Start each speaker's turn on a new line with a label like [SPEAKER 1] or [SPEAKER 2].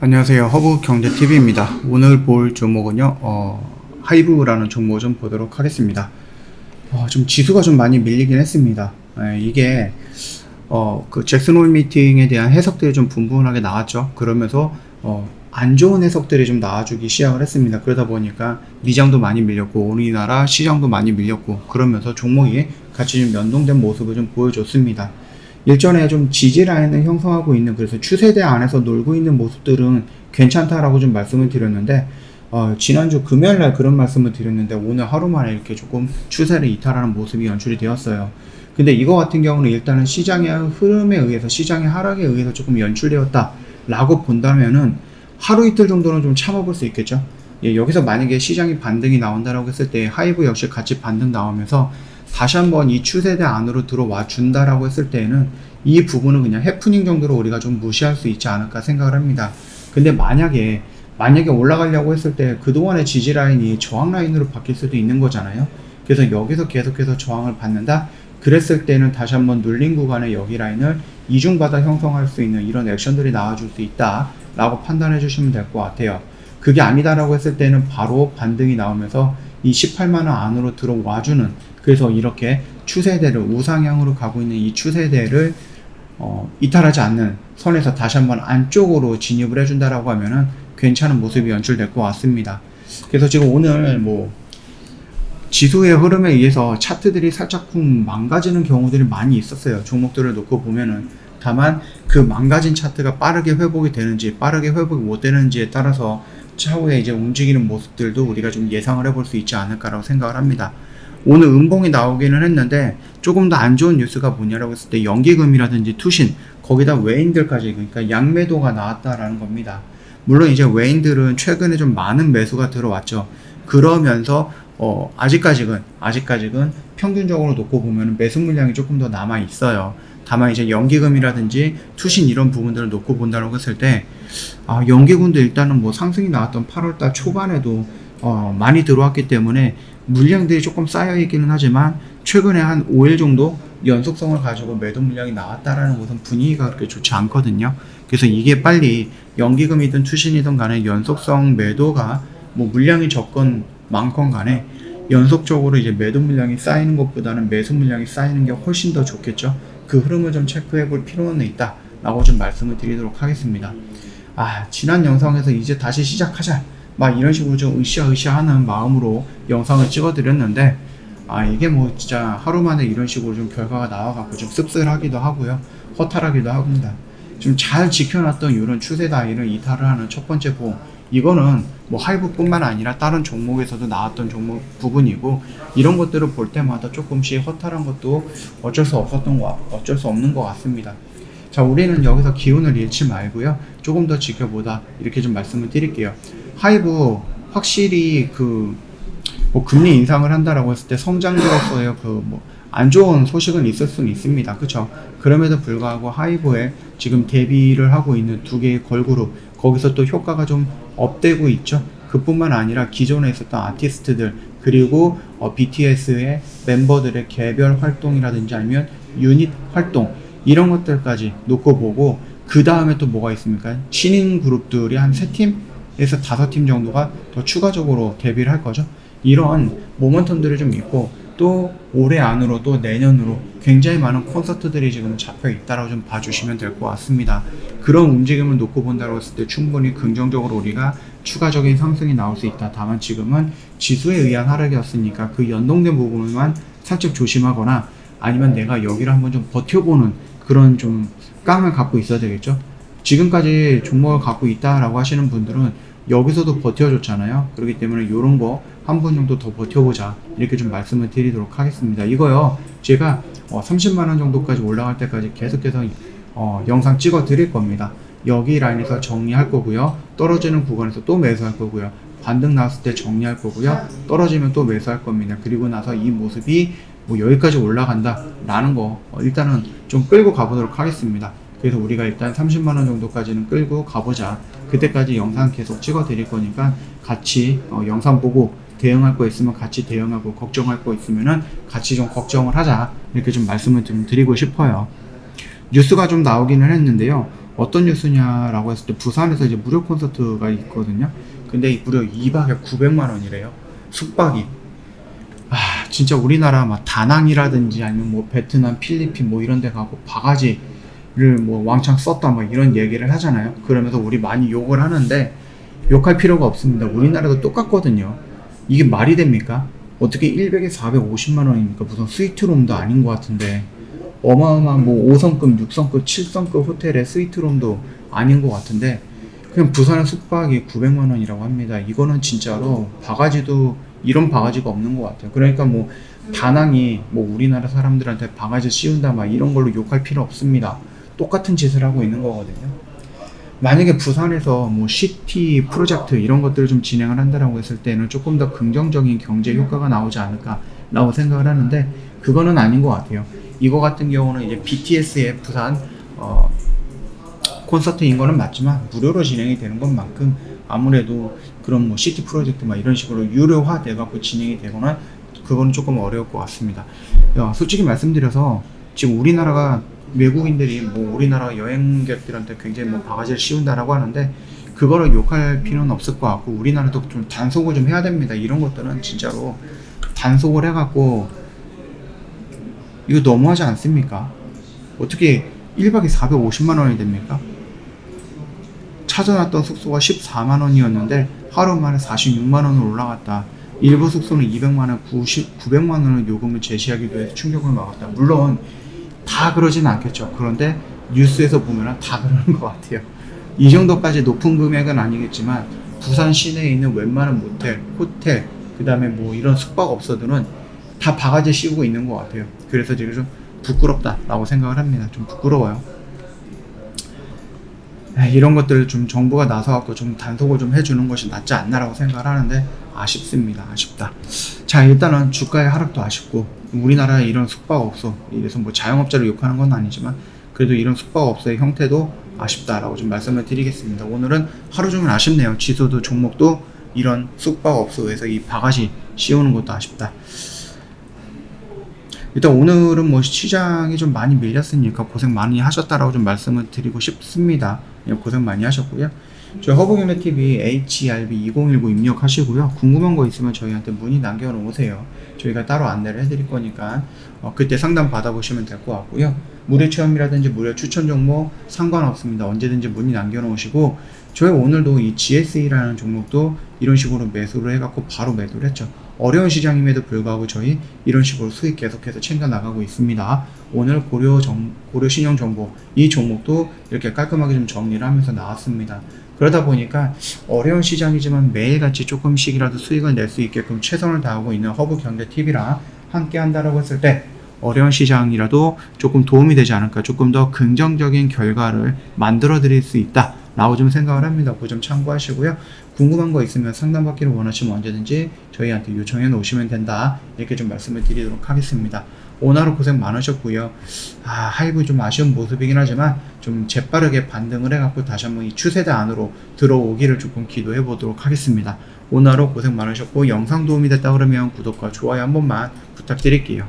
[SPEAKER 1] 안녕하세요. 허브경제TV입니다. 오늘 볼 종목은요, 하이브라는 종목을 좀 보도록 하겠습니다. 좀 지수가 좀 많이 밀리긴 했습니다. 이게, 그 잭슨 홀 미팅에 대한 해석들이 좀 분분하게 나왔죠. 그러면서, 안 좋은 해석들이 좀 나와주기 시작을 했습니다. 그러다 보니까 미장도 많이 밀렸고, 우리나라 시장도 많이 밀렸고, 그러면서 종목이 같이 좀 연동된 모습을 좀 보여줬습니다. 일전에 좀 지지 라인을 형성하고 있는, 그래서 추세대 안에서 놀고 있는 모습들은 괜찮다라고 좀 말씀을 드렸는데, 지난주 금요일날 그런 말씀을 드렸는데 오늘 하루 만에 이렇게 조금 추세를 이탈하는 모습이 연출이 되었어요. 근데 이거 같은 경우는 일단은 시장의 흐름에 의해서, 시장의 하락에 의해서 조금 연출되었다 라고 본다면은 하루 이틀 정도는 좀 참아볼 수 있겠죠. 여기서 만약에 시장이 반등이 나온다라고 했을 때 하이브 역시 같이 반등 나오면서 다시 한번 이 추세대 안으로 들어와 준다라고 했을 때에는 이 부분은 그냥 해프닝 정도로 우리가 좀 무시할 수 있지 않을까 생각을 합니다. 근데 만약에 올라가려고 했을 때 그동안의 지지 라인이 저항 라인으로 바뀔 수도 있는 거잖아요. 그래서 여기서 계속해서 저항을 받는다? 그랬을 때는 다시 한번 눌린 구간의 여기 라인을 이중바닥 형성할 수 있는 이런 액션들이 나와줄 수 있다 라고 판단해 주시면 될 것 같아요. 그게 아니다라고 했을 때는 바로 반등이 나오면서 이 18만원 안으로 들어와주는, 그래서 이렇게 추세대를 우상향으로 가고 있는 이 추세대를 이탈하지 않는 선에서 다시 한번 안쪽으로 진입을 해준다라고 하면은 괜찮은 모습이 연출될 것 같습니다. 그래서 지금 오늘 지수의 흐름에 의해서 차트들이 살짝쿵 망가지는 경우들이 많이 있었어요. 종목들을 놓고 보면은. 다만 그 망가진 차트가 빠르게 회복이 되는지 빠르게 회복이 못 되는지에 따라서 차후에 이제 움직이는 모습들도 우리가 좀 예상을 해볼 수 있지 않을까라고 생각을 합니다. 오늘 음봉이 나오기는 했는데 조금 더 안 좋은 뉴스가 뭐냐라고 했을 때 연기금이라든지 투신, 거기다 외인들까지, 그러니까 양매도가 나왔다라는 겁니다. 물론 이제 외인들은 최근에 좀 많은 매수가 들어왔죠. 그러면서 아직까지는 평균적으로 놓고 보면 매수 물량이 조금 더 남아 있어요. 다만 이제 연기금이라든지 투신 이런 부분들을 놓고 본다고 했을 때 연기금도 일단은 상승이 나왔던 8월달 초반에도 많이 들어왔기 때문에 물량들이 조금 쌓여 있기는 하지만 최근에 한 5일 정도 연속성을 가지고 매도 물량이 나왔다라는 것은 분위기가 그렇게 좋지 않거든요. 그래서 이게 빨리 연기금이든 투신이든 간에 연속성 매도가 물량이 적건 많건 간에 연속적으로 이제 매도 물량이 쌓이는 것보다는 매수 물량이 쌓이는 게 훨씬 더 좋겠죠. 그 흐름을 좀 체크해 볼 필요는 있다 라고 좀 말씀을 드리도록 하겠습니다. 지난 영상에서 이제 다시 시작하자 이런 식으로 좀 으쌰으쌰 하는 마음으로 영상을 찍어 드렸는데 이게 진짜 하루 만에 이런 식으로 좀 결과가 나와갖고 좀 씁쓸하기도 하고요, 허탈하기도 합니다. 좀 잘 지켜놨던 이런 추세 라인을 이탈을 하는 첫 번째 보험, 이거는 하이브뿐만 아니라 다른 종목에서도 나왔던 종목 부분이고, 이런 것들을 볼 때마다 조금씩 허탈한 것도 어쩔 수 없는 것 같습니다. 자, 우리는 여기서 기운을 잃지 말고요, 조금 더 지켜보다 이렇게 좀 말씀을 드릴게요. 하이브 확실히 금리 인상을 한다라고 했을 때 성장주로서의 안 좋은 소식은 있을 수는 있습니다. 그쵸? 그럼에도 불구하고 하이브에 지금 대비를 하고 있는 두 개의 걸그룹, 거기서 또 효과가 좀 업되고 있죠. 그뿐만 아니라 기존에 있었던 아티스트들, 그리고 BTS의 멤버들의 개별 활동이라든지 아니면 유닛 활동, 이런 것들까지 놓고 보고, 그 다음에 또 뭐가 있습니까? 신인 그룹들이 한 3팀에서 5팀 정도가 더 추가적으로 데뷔를 할 거죠. 이런 모멘텀들이 좀 있고, 또 올해 안으로 또 내년으로 굉장히 많은 콘서트들이 지금 잡혀 있다라고 좀 봐주시면 될 것 같습니다. 그런 움직임을 놓고 본다고 했을 때 충분히 긍정적으로 우리가 추가적인 상승이 나올 수 있다. 다만 지금은 지수에 의한 하락이었으니까 그 연동된 부분만 살짝 조심하거나, 아니면 내가 여기를 한번 좀 버텨보는 그런 좀 깡을 갖고 있어야 되겠죠. 지금까지 종목을 갖고 있다라고 하시는 분들은 여기서도 버텨줬잖아요. 그렇기 때문에 이런 거 한 번 정도 더 버텨보자, 이렇게 좀 말씀을 드리도록 하겠습니다. 이거요, 제가 30만원 정도까지 올라갈 때까지 계속해서 영상 찍어 드릴 겁니다. 여기 라인에서 정리할 거고요, 떨어지는 구간에서 또 매수할 거고요, 반등 나왔을 때 정리할 거고요, 떨어지면 또 매수할 겁니다. 그리고 나서 이 모습이 여기까지 올라간다 라는 거 일단은 좀 끌고 가보도록 하겠습니다. 그래서 우리가 일단 30만원 정도까지는 끌고 가보자. 그때까지 영상 계속 찍어 드릴 거니까 같이 영상 보고 대응할 거 있으면 같이 대응하고, 걱정할 거 있으면은 같이 좀 걱정을 하자, 이렇게 좀 말씀을 좀 드리고 싶어요. 뉴스가 좀 나오기는 했는데요. 어떤 뉴스냐라고 했을 때 부산에서 이제 무료 콘서트가 있거든요. 근데 무려 2박에 900만 원이래요. 숙박이. 아, 진짜 우리나라 막 다낭이라든지 아니면 뭐 베트남, 필리핀 뭐 이런 데 가고 바가지를 뭐 왕창 썼다 막 이런 얘기를 하잖아요. 그러면서 우리 많이 욕을 하는데 욕할 필요가 없습니다. 우리나라도 똑같거든요. 이게 말이 됩니까? 어떻게 1백에 450만 원입니까? 무슨 스위트룸도 아닌 것 같은데 어마어마한 뭐 5성급, 6성급, 7성급 호텔의 스위트룸도 아닌 것 같은데 그냥 부산의 숙박이 900만 원이라고 합니다. 이거는 진짜로 바가지도 이런 바가지가 없는 것 같아요. 그러니까 뭐 다낭이 뭐 우리나라 사람들한테 바가지 씌운다 막 이런 걸로 욕할 필요 없습니다. 똑같은 짓을 하고 있는 거거든요. 만약에 부산에서 뭐 시티 프로젝트 이런 것들을 좀 진행을 한다라고 했을 때는 조금 더 긍정적인 경제 효과가 나오지 않을까라고 생각을 하는데 그거는 아닌 것 같아요. 이거 같은 경우는 이제 BTS의 부산 콘서트인 거는 맞지만 무료로 진행이 되는 것만큼 아무래도 그런 뭐 시티 프로젝트 막 이런 식으로 유료화 돼갖고 진행이 되거나 그건 조금 어려울 것 같습니다. 솔직히 말씀드려서 지금 우리나라가 외국인들이 뭐 우리나라 여행객들한테 굉장히 뭐 바가지를 씌운다라고 하는데 그거를 욕할 필요는 없을 것 같고 우리나라도 좀 단속을 좀 해야 됩니다. 이런 것들은 진짜로 단속을 해갖고 이거 너무하지 않습니까? 어떻게 1박에 450만 원이 됩니까? 찾아놨던 숙소가 14만 원이었는데 하루 만에 46만 원으로 올라갔다. 일부 숙소는 200만 원, 900만 원을 요금을 제시하기도 해서 충격을 먹었다. 물론 다 그러진 않겠죠. 그런데 뉴스에서 보면 다 그러는 것 같아요. 이 정도까지 높은 금액은 아니겠지만 부산 시내에 있는 웬만한 모텔, 호텔, 그 다음에 뭐 이런 숙박업소들은 다 바가지 씌우고 있는 것 같아요. 그래서 지금 좀 부끄럽다라고 생각을 합니다. 좀 부끄러워요. 이런 것들을 좀 정부가 나서갖고 좀 단속을 좀 해주는 것이 낫지 않나라고 생각을 하는데 아쉽습니다. 아쉽다. 자, 일단은 주가의 하락도 아쉽고 우리나라의 이런 숙박업소, 이래서 뭐 자영업자를 욕하는 건 아니지만 그래도 이런 숙박업소의 형태도 아쉽다라고 좀 말씀을 드리겠습니다. 오늘은 하루 종일 아쉽네요. 지수도 종목도 이런 숙박업소에서 이 바가지 씌우는 것도 아쉽다. 일단 오늘은 뭐 시장이 좀 많이 밀렸으니까 고생 많이 하셨다라고 좀 말씀을 드리고 싶습니다. 고생 많이 하셨고요. 저희 허브경제TV HRB2019 입력하시고요. 궁금한 거 있으면 저희한테 문의 남겨놓으세요. 저희가 따로 안내를 해드릴 거니까 그때 상담 받아보시면 될 것 같고요. 무료 체험이라든지 무료 추천 종목 상관없습니다. 언제든지 문의 남겨놓으시고 저희 오늘도 이 GSE라는 종목도 이런 식으로 매수를 해갖고 바로 매도를 했죠. 어려운 시장임에도 불구하고 저희 이런 식으로 수익 계속해서 챙겨 나가고 있습니다. 오늘 고려 신용정보 이 종목도 이렇게 깔끔하게 좀 정리를 하면서 나왔습니다. 그러다 보니까 어려운 시장이지만 매일같이 조금씩이라도 수익을 낼 수 있게끔 최선을 다하고 있는 허브경제TV랑 함께 한다라고 했을 때 어려운 시장이라도 조금 도움이 되지 않을까, 조금 더 긍정적인 결과를 만들어 드릴 수 있다 라고 좀 생각을 합니다. 그 점 참고하시고요. 궁금한 거 있으면 상담받기를 원하시면 언제든지 저희한테 요청해 놓으시면 된다, 이렇게 좀 말씀을 드리도록 하겠습니다. 오늘 하루 고생 많으셨고요. 하이브 좀 아쉬운 모습이긴 하지만 좀 재빠르게 반등을 해갖고 다시 한번 이 추세대 안으로 들어오기를 조금 기도해 보도록 하겠습니다. 오늘 하루 고생 많으셨고 영상 도움이 됐다 그러면 구독과 좋아요 한 번만 부탁드릴게요.